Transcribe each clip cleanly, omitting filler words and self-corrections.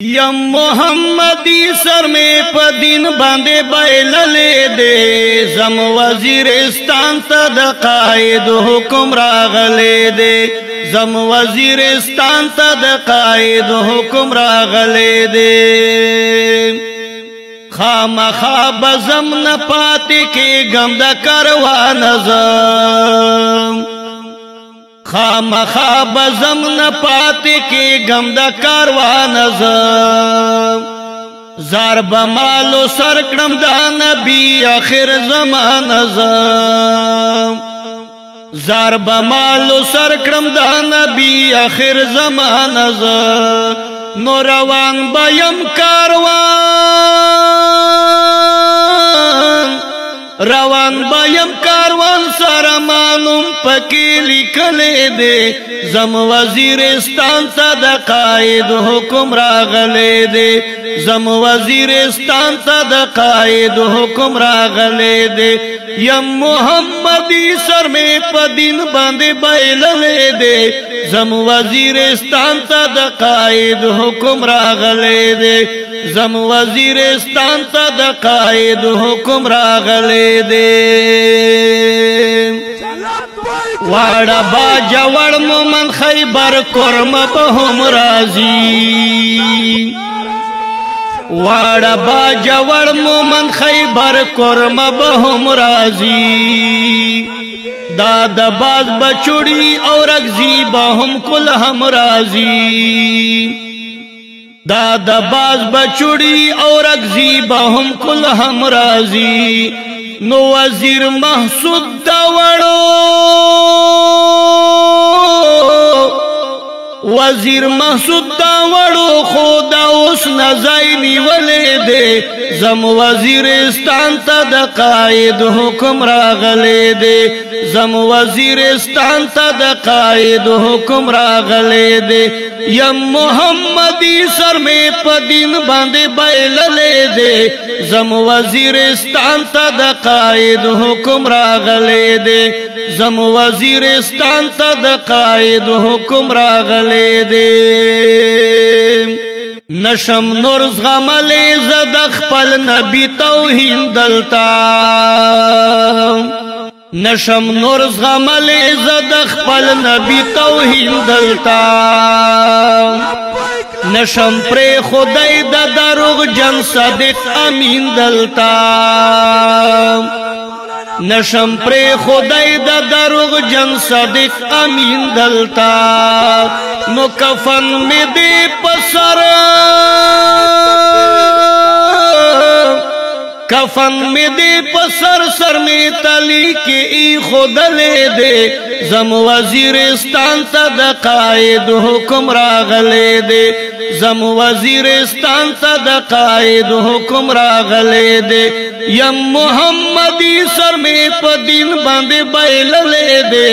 یم محمدی سر میں پا دین باندے بائللے دے زم وزیرستان تا دا قائد حکم راغلے دے زم وزیرستان تا دا قائد حکم راغلے دے خام خواب زم نپاتے کے گم دا کروان زم خام خواب زم نپاتے کے گم دا کروان زم زارب مالو سرکڑم دا نبی آخر زمان زم زارب مالو سرکڑم دا نبی آخر زمان زم نو روان بایم روان بایم کاروان سارا معلوم پکی لکھلے دے زم وزیرستان تا دا قائد حکم راغلے دے زم وزیرستان تا دا قائد حکم راغلے دے یم محمدی سر میں پا دین باندے بائللے دے زم وزیرستان تا دا قائد حکم راغلے دے زم وزیرستان تا دا قائد حکم راغلے دے واڑا باجا وڑ مومن خیبر کرم بہم رازی واڑا باجا وڑ مومن خیبر کرم بہم رازی دادا باز بچوڑی اور اگزی بہم کل ہم رازی دادا باز بچوڑی اور اگزی بہم کل ہم رازی نو وزیر محسود داوڑو وزیر محسود داوڑو خدا اس نزائنی ولے دے زم وزیرستان تا دا قائد حکم راغلے دے زم وزیرستان تا دا قائد حکم راغلے دے یم محمدی سر میں پا دین باندے بائللے دے زم وزیرستان تا دا قائد حکم راغلے دے زم وزیرستان تا دا قائد حکم راغلے دے نشم نورز غملے زدخ پل نبی توہین دلتا نشم نورز غملے زدخ پل نبی توہین دلتا نشم پرے خدای دا دروغ جن صدق امین دلتا نشم پرے خدای دا دروغ جن صدق امین دلتا نو کفن میں دے پسر کفن میں دے پسر سر میں تلی کے ای خود لے دے زم وزیرستان تا دا قائد حکم راغلے دے زم وزیرستان تا دا قائد حکم راغلے دے یم محمدی سر میں پا دین باندے بائللے دے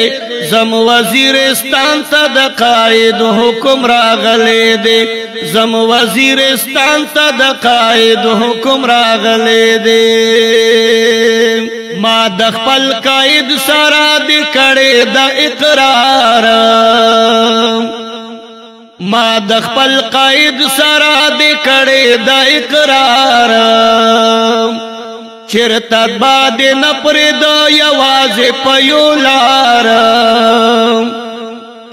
زم وزیرستان تا دا قائد حکم راغلے دے زم وزیرستان تا دا قائد حکم راغلے دے ما دخپل قائد سارا دے کڑے دا اقرار ما دخپل قائد سارا دے کڑے دا اقرار چرتا باد نپرد یواز پیولار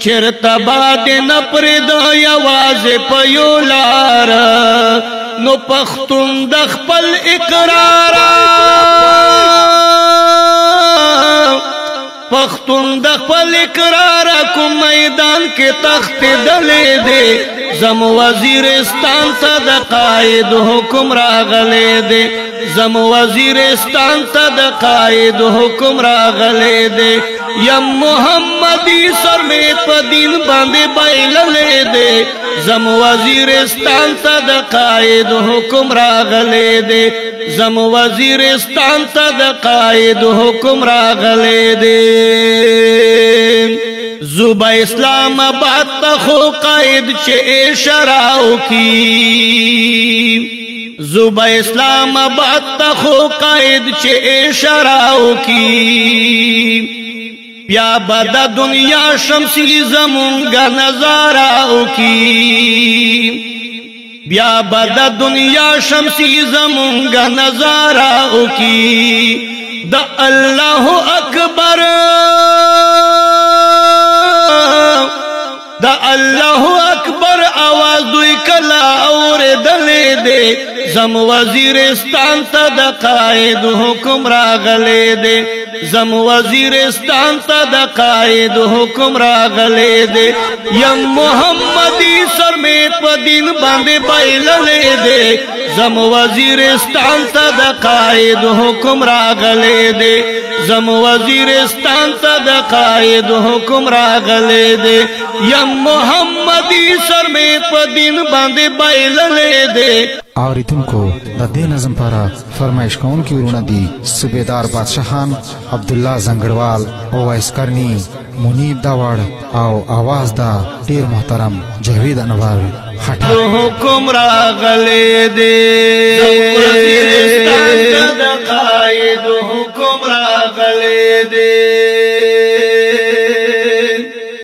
چرتا باد نپرد یواز پیولار نو پختون دخپل اقرار پختون دخپل اقرار کو میدان کے تخت دلے دے زم وزیرستان تا دا قائد حکم راغلے دے زم وزیرستان تا دا قائد حکم راغلے دے یم محمدی سر میں پا دین باندے بائللے دے زم وزیرستان تا دا قائد حکم راغلے دے زم وزیرستان تا دا قائد حکم راغلے دے زوبا اسلام آباد تا خو قائد چے شراو کی زوبا اسلام آباد تا خو قائد چے شراو کی بیا بدا دنیا شمسی زمونگا نظاراو کی بیا بد دنیا شمسی زمونگا نظارہ اکی دا اللہ اکبر دا اللہ اکبر آواز دوی کلا اور دلے دے زم وزیرستان تا دا قائد حکم راغلے دے زم وزیرستان تا دا قائد حکم راغلے دے یم محمدی سر میں پا دین باندے بائللے دے زم وزیرستان تا دا قائد حکم راغلے دے زم وزیرستان تا دا قائد حکم راغلے دے یم محمدی سر میں پا دین باندے بائللے دے اوریدن کو دا دے نظم پارا فرمائش کون کی ورونہ دی صوبیدار بادشاہان عبداللہ زنگڑوال اویس کرنی منیب داوڑ او آواز دا دیر محترم جاوید انور خٹا حکم راغلے دے وزیرستان دا قائد حکم راغلے دے